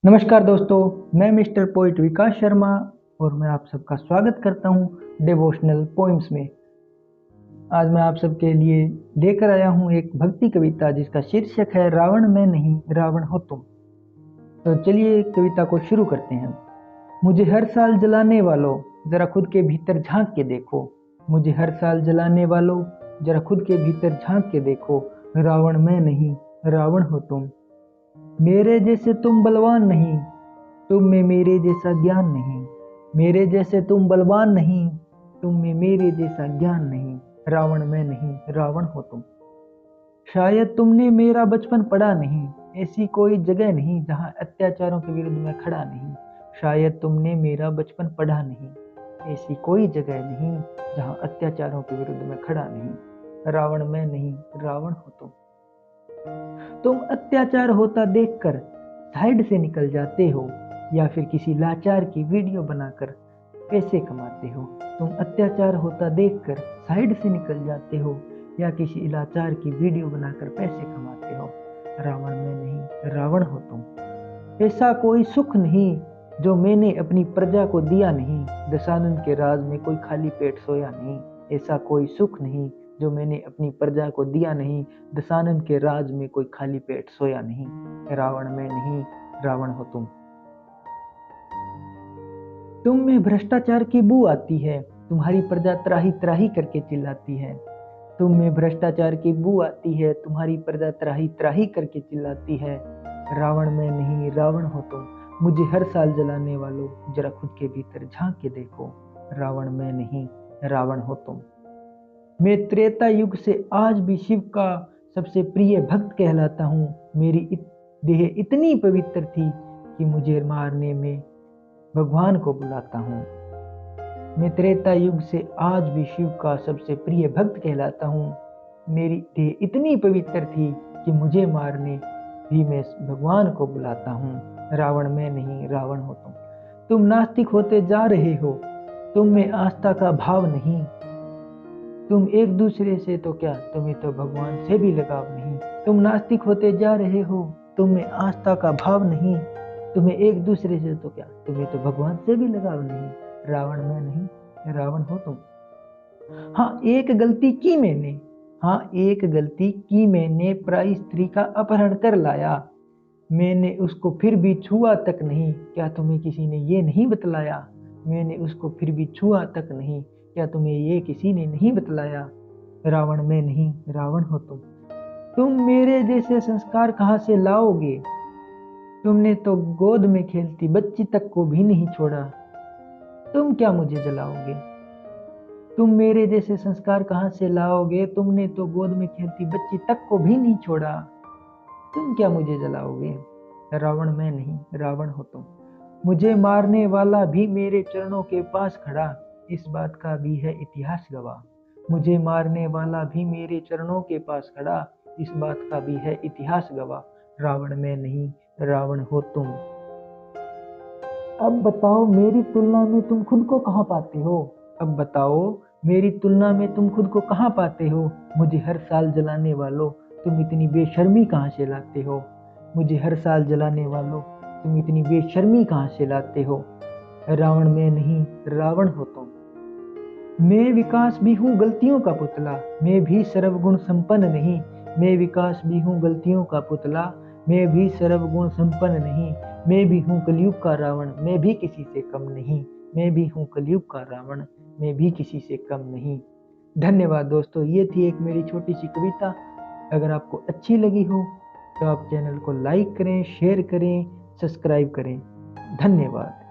नमस्कार दोस्तों, मैं मिस्टर पोइट विकास शर्मा और मैं आप सबका स्वागत करता हूं डिवोशनल पोइम्स में। आज मैं आप सबके लिए लेकर आया हूं एक भक्ति कविता जिसका शीर्षक है रावण मैं नहीं रावण हो तुम। तो चलिए कविता को शुरू करते हैं। मुझे हर साल जलाने वालों जरा खुद के भीतर झांक के देखो। मुझे हर साल जलाने वालों जरा खुद के भीतर झांक के देखो। रावण मैं नहीं रावण हो तुम। मेरे जैसे तुम बलवान नहीं, तुम में मेरे जैसा ज्ञान नहीं। मेरे जैसे तुम बलवान नहीं, तुम में मेरे जैसा ज्ञान नहीं। रावण मैं नहीं रावण हो तुम। शायद तुमने मेरा बचपन पढ़ा नहीं, ऐसी कोई जगह नहीं जहां अत्याचारों के विरुद्ध मैं खड़ा नहीं। शायद तुमने मेरा बचपन पढ़ा नहीं, ऐसी कोई जगह नहीं जहां अत्याचारों के विरुद्ध मैं खड़ा नहीं। रावण मैं नहीं रावण हो तुम। तुम अत्याचार होता देखकर साइड से निकल जाते हो या फिर किसी लाचार की वीडियो बनाकर पैसे कमाते हो। तुम अत्याचार होता देखकर साइड से निकल जाते हो या किसी लाचार की वीडियो बनाकर पैसे कमाते हो। रावण में नहीं रावण हो तुम। ऐसा कोई सुख नहीं जो मैंने अपनी प्रजा को दिया नहीं। दशानन के राज में कोई खाली पेट सोया नहीं। ऐसा कोई सुख नहीं जो मैंने अपनी प्रजा को दिया नहीं। दशानन के राज में कोई खाली पेट सोया नहीं। रावण में नहीं रावण हो तुम में भ्रष्टाचार की बू आती है, तुम्हारी प्रजा त्राही त्राही करके चिल्लाती है। तुम में भ्रष्टाचार की बू आती है, तुम्हारी प्रजा त्राही त्राही करके चिल्लाती है। रावण में नहीं रावण हो तुम। मुझे हर साल जलाने वालों जरा खुद के भीतर झांक के देखो। रावण में नहीं रावण हो तुम। मैं त्रेता युग से आज भी शिव का सबसे प्रिय भक्त कहलाता हूँ। मेरी देह इतनी पवित्र थी कि मुझे मारने में भगवान को बुलाता हूँ। मैं त्रेता युग से आज भी शिव का सबसे प्रिय भक्त कहलाता हूँ। मेरी देह इतनी पवित्र थी कि मुझे मारने भी मैं भगवान को बुलाता हूँ। रावण में नहीं रावण हो तुम। तुम नास्तिक होते जा रहे हो, तुम में आस्था का भाव नहीं। तुम एक दूसरे से तो क्या, तुम्हें तो भगवान से भी लगाव नहीं। तुम नास्तिक होते जा रहे हो, तुम में आस्था का भाव नहीं। तुम्हें एक दूसरे से तो क्या, तुम्हें तो भगवान से भी लगाव नहीं। रावण में नहीं रावण हो तुम। हाँ एक गलती की मैंने, हाँ एक गलती की मैंने, पराई स्त्री का अपहरण कर लाया। मैंने उसको फिर भी छुआ तक नहीं, क्या तुम्हें किसी ने ये नहीं बतलाया। मैंने उसको फिर भी छुआ तक नहीं, क्या तुम्हें ये किसी ने नहीं बतलाया। रावण में नहीं रावण हो तुम मेरे जैसे संस्कार कहाँ से लाओगे। तुमने तो गोद में खेलती बच्ची तक को भी नहीं छोड़ा। तुम क्या मुझे जलाओगे। तुम मेरे जैसे संस्कार कहाँ से लाओगे। तुमने तो गोद में खेलती बच्ची तक को भी नहीं छोड़ा। तुम क्या मुझे जलाओगे। रावण में नहीं रावण हो तुम। मुझे मारने वाला भी मेरे चरणों के पास खड़ा, इस बात का भी है इतिहास गवाह। मुझे मारने वाला भी मेरे चरणों के पास खड़ा, इस बात का भी है इतिहास गवाह। रावण में नहीं रावण हो तुम। अब बताओ मेरी तुलना में तुम खुद को कहाँ पाते हो। अब बताओ मेरी तुलना में तुम खुद को कहाँ पाते हो। मुझे हर साल जलाने वालों तुम इतनी बेशर्मी कहाँ से लाते हो। मुझे हर साल जलाने वालों तुम इतनी बेशर्मी कहाँ से लाते हो। रावण में नहीं रावण हो तुम। मैं विकास भी हूँ गलतियों का पुतला, मैं भी सर्वगुण संपन्न नहीं। मैं विकास भी हूँ गलतियों का पुतला, मैं भी सर्वगुण संपन्न नहीं। मैं भी हूँ कलयुग का रावण, मैं भी किसी से कम नहीं। मैं भी हूँ कलयुग का रावण, मैं भी किसी से कम नहीं। धन्यवाद दोस्तों, ये थी एक मेरी छोटी सी कविता। अगर आपको अच्छी लगी हो तो आप चैनल को लाइक करें, शेयर करें, सब्सक्राइब करें। धन्यवाद।